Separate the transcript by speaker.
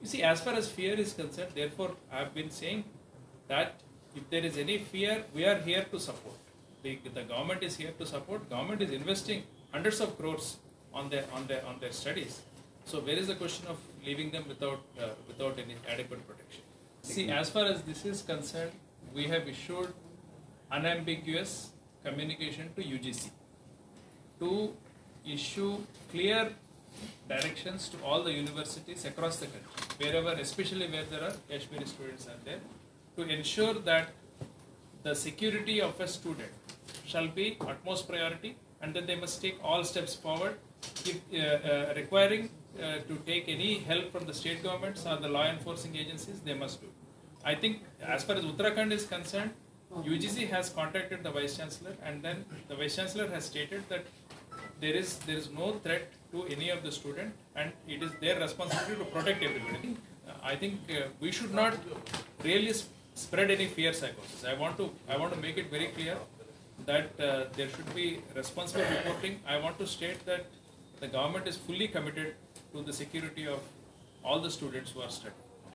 Speaker 1: You see, as far as fear is concerned, therefore, I have been saying that if there is any fear, we are here to support. The government is here to support. Government is investing hundreds of crores on their studies. So where is the question of leaving them without any adequate protection? See, as far as this is concerned, we have issued unambiguous communication to UGC to issue clear directions to all the universities across the country, wherever, especially where there are Kashmiri students are there, to ensure that the security of a student shall be utmost priority, and then they must take all steps forward, if requiring to take any help from the state governments or the law enforcing agencies, they must do. I think as far as Uttarakhand is concerned, UGC has contacted the Vice Chancellor, and then the Vice Chancellor has stated that there is no threat to any of the student, and it is their responsibility to protect everybody. I think we should not really spread any fear psychosis. I want to make it very clear that there should be responsible reporting. I want to state that the government is fully committed to the security of all the students who are studying.